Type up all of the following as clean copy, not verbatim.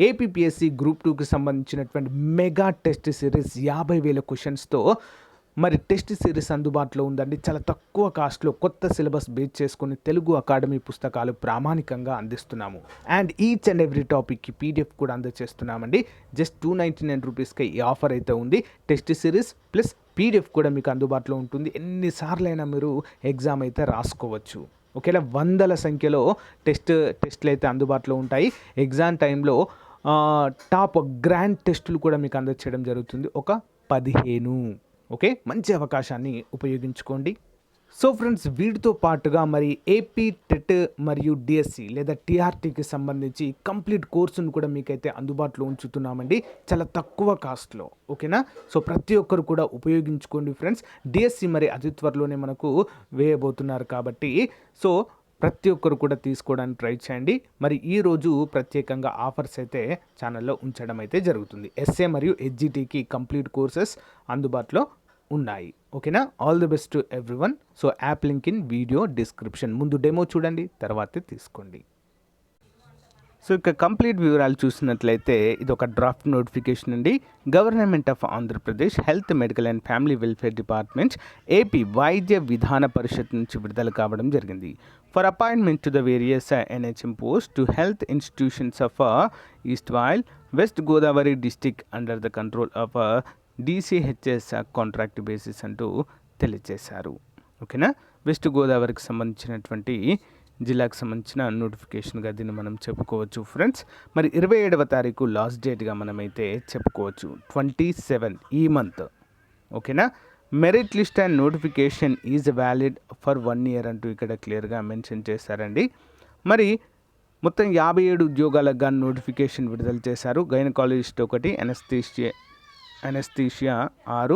APPSC group 2కి సంబంధించినటువంటి mega test series 50,000 క్వశ్చన్స్తో మరి టెస్ట్ సిరీస్ అందుబాటులో ఉందండి. చాలా తక్కువ కాస్ట్లో కొత్త సిలబస్ బేస్ చేసుకొని తెలుగు అకాడమీ పుస్తకాలు ప్రామాణికంగా అందిస్తున్నాము. అండ్ ఈచ్ అండ్ ఎవ్రీ టాపిక్కి పీడిఎఫ్ కూడా అందజేస్తున్నామండి. జస్ట్ 299 రూపీస్కి ఈ ఆఫర్ అయితే ఉంది. టెస్ట్ సిరీస్ ప్లస్ పీడిఎఫ్ కూడా మీకు అందుబాటులో ఉంటుంది. ఎన్నిసార్లైనా మీరు ఎగ్జామ్ అయితే రాసుకోవచ్చు. ఒకేలా వందల సంఖ్యలో టెస్ట్లు అయితే అందుబాటులో ఉంటాయి. ఎగ్జామ్ టైంలో టాప్ గ్రాండ్ టెస్టులు కూడా మీకు అందజేయడం జరుగుతుంది. ఒక 15. ఓకే, మంచి అవకాశాన్ని ఉపయోగించుకోండి. సో ఫ్రెండ్స్, వీటితో పాటుగా మరి ఏపీ టెట్ మరియు డిఎస్సి లేదా టీఆర్టీకి సంబంధించి కంప్లీట్ కోర్సును కూడా మీకైతే అందుబాటులో ఉంచుతున్నామండి, చాలా తక్కువ కాస్ట్లో. ఓకేనా? సో ప్రతి ఒక్కరు కూడా ఉపయోగించుకోండి ఫ్రెండ్స్. డిఎస్సి మరి అతి త్వరలోనే మనకు వేయబోతున్నారు కాబట్టి సో ప్రతి ఒక్కరు కూడా తీసుకోవడానికి ట్రై చేయండి. మరి ఈరోజు ప్రత్యేకంగా ఆఫర్స్ అయితే ఛానల్లో ఉంచడం అయితే జరుగుతుంది. ఎస్ఏ మరియు హెచ్జిటికి కంప్లీట్ కోర్సెస్ అందుబాటులో ఉన్నాయి. ఓకేనా? All the best to everyone. So app link in video description. ముందు డెమో చూడండి, తర్వాతే తీసుకోండి. సో ఇక కంప్లీట్ వివరాలు చూసినట్లయితే ఇది ఒక డ్రాఫ్ట్ నోటిఫికేషన్ అండి. Government of Andhra Pradesh health, medical and family welfare department AP వైద్య విధాన పరిషత్ నుంచి విడుదల కావడం జరిగింది. For appointment to the various NHM post to health institutions of east while west Godavari district under the control of DCHS contract basis అంటూ తెలియజేశారు. ఓకేనా? West గోదావరికి సంబంధించినటువంటి జిల్లాకు సంబంధించిన నోటిఫికేషన్గా దీన్ని మనం చెప్పుకోవచ్చు ఫ్రెండ్స్. మరి 27వ తారీఖు లాస్ట్ డేట్గా మనమైతే చెప్పుకోవచ్చు, 27 ఈ మంత్. ఓకేనా? Merit list and notification is valid for 1 year అంటూ ఇక్కడ క్లియర్గా మెన్షన్ చేశారండి. మరి మొత్తం 57 ఉద్యోగాలకు గాను నోటిఫికేషన్ విడుదల చేశారు. Gynaecologist 1, anaesthesia 6,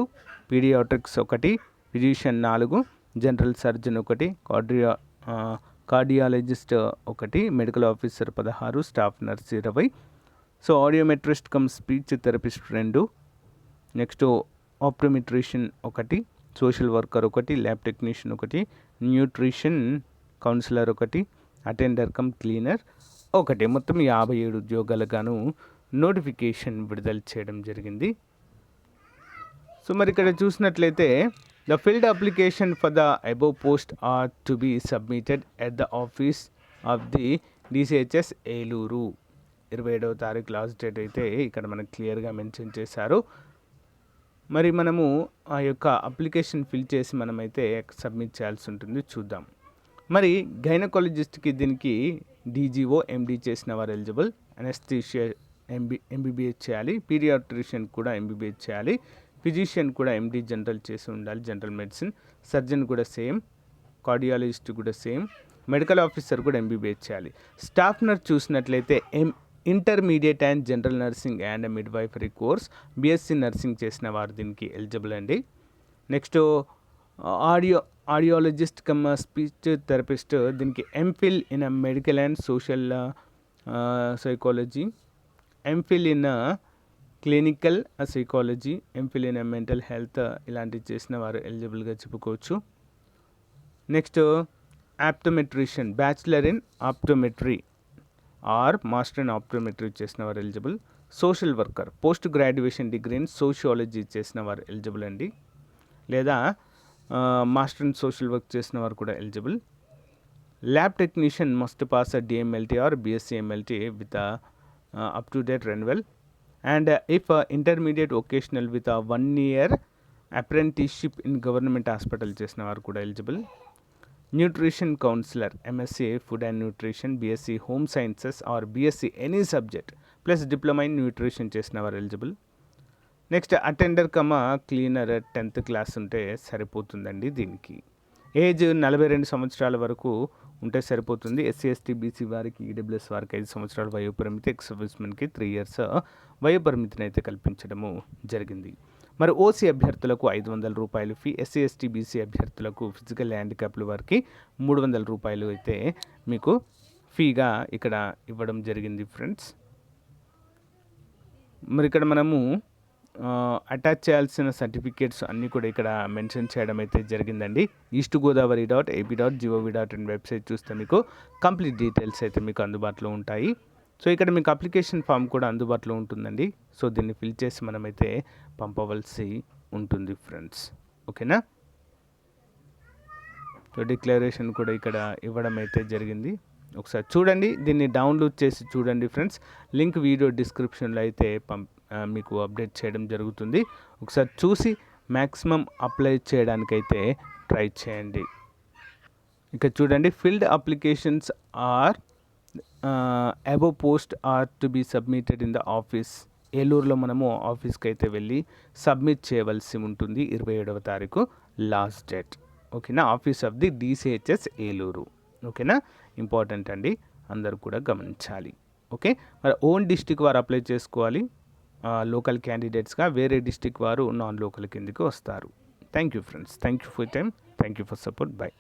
paediatrics 1, physician 4, general surgeon 1, cardiologist 1, medical officer 16, staff nurse 20. So audiometrist cum speech therapist 2, next optometrician 1, social worker 1, lab technician 1, nutrition counsellor 1, attender cum cleaner 1. మొత్తం 57 ఉద్యోగాలకు గాను నోటిఫికేషన్ విడుదల చేయడం జరిగింది. సో మరి ఇక్కడ చూసినట్లయితే the filled application for the above post are to be submitted at the office of the DCHS Eluru. 27వ తారీఖు లాస్ట్ డేట్ అయితే ఇక్కడ మనకు క్లియర్గా మెన్షన్ చేశారు. మరి మనము ఆ యొక్క అప్లికేషన్ ఫిల్ చేసి మనమైతే సబ్మిట్ చేయాల్సి ఉంటుంది. చూద్దాం. మరి గైనకాలజిస్ట్కి దీనికి DGO MD చేసిన వారు ఎలిజిబుల్. అనస్థీషియా MBBS చేయాలి. పీడియాట్రిషియన్ కూడా MBBS చేయాలి. ఫిజిషియన్ కూడా MD జనరల్ చేసి ఉండాలి, జనరల్ మెడిసిన్. సర్జన్ కూడా సేమ్, కార్డియాలజిస్ట్ కూడా సేమ్, మెడికల్ ఆఫీసర్ కూడా MBBS చేయాలి. స్టాఫ్ నర్స్ చూసినట్లయితే intermediate and general nursing and midwifery course BSc nursing చేసిన వారు దీనికి ఎలిజిబుల్ అండి. Next audiologist come speech therapist దీనికి MPhil in medical and social psychology, MPhil in clinical psychology, MPhil in mental health ఇలాంటివి చేసిన వారు ఎలిజిబుల్గా చెప్పుకోవచ్చు. Next optometrician bachelor in optometry or master in optometry చేసిన వారు eligible. Social worker post graduation degree in sociology చేసిన వారు eligible అండి, లేదా మాస్టర్ ఇన్ సోషల్ వర్క్ చేసిన వారు కూడా eligible. Lab technician must pass DMLT or BSc MLT with up to date renewal. And if intermediate occasional with a 1 year apprenticeship in government hospital చేసిన వారు కూడా eligible. Nutrition counsellor MSc food and nutrition, BSc home sciences or BSc any subject plus diploma in nutrition చేసిన వారు eligible. Next attender cleaner 10th class ఉంటే సరిపోతుందండి. దీనికి age 42 సంవత్సరాల వరకు ఉంటే సరిపోతుంది. SC ST BC వారికి, EWS వారికి 5 సంవత్సరాల వయోపరిమితి, ఎక్స్ సర్వీస్మెన్కి 3 years వయోపరిమితిని అయితే కల్పించడము జరిగింది. మరి OC అభ్యర్థులకు 500 రూపాయలు ఫీ, SC ST BC అభ్యర్థులకు ఫిజికల్ హ్యాండిక్యాప్ల వారికి 300 రూపాయలు అయితే మీకు ఫీగా ఇక్కడ ఇవ్వడం జరిగింది ఫ్రెండ్స్. మరి ఇక్కడ మనము అటాచ్ చేయాల్సిన సర్టిఫికేట్స్ అన్నీ కూడా ఇక్కడ మెన్షన్ చేయడం అయితే జరిగిందండి. eastgodavari.ap.gov.in వెబ్సైట్ చూస్తే మీకు కంప్లీట్ డీటెయిల్స్ అయితే మీకు అందుబాటులో ఉంటాయి. సో ఇక్కడ మీకు అప్లికేషన్ ఫామ్ కూడా అందుబాటులో ఉంటుందండి. సో దీన్ని ఫిల్ చేసి మనమైతే పంపవలసి ఉంటుంది ఫ్రెండ్స్. ఓకేనా? సో డిక్లరేషన్ కూడా ఇక్కడ ఇవ్వడం అయితే జరిగింది. ఒకసారి చూడండి, దీన్ని డౌన్లోడ్ చేసి చూడండి ఫ్రెండ్స్. లింక్ వీడియో డిస్క్రిప్షన్లో అయితే మీకు అప్డేట్ చేయడం జరుగుతుంది. ఒకసారి చూసి మ్యాక్సిమం అప్లై చేయడానికైతే ట్రై చేయండి. ఇక చూడండి, filled applications are above post are to be submitted in the office. ఏలూరులో మనము ఆఫీస్కి అయితే వెళ్ళి సబ్మిట్ చేయవలసి ఉంటుంది. 27వ తారీఖు లాస్ట్ డేట్. ఓకేనా? Office of the DCHS Eluru. ఓకేనా? ఇంపార్టెంట్ అండి, అందరూ కూడా గమనించాలి. ఓకే, మరి ఓన్ డిస్టిక్ వారు అప్లై చేసుకోవాలి లోకల్ క్యాండిడేట్స్గా. వేరే డిస్టిక్ వారు నాన్ లోకల్ కిందకి వస్తారు. Thank you friends. Thank you for time. Thank you for support. By.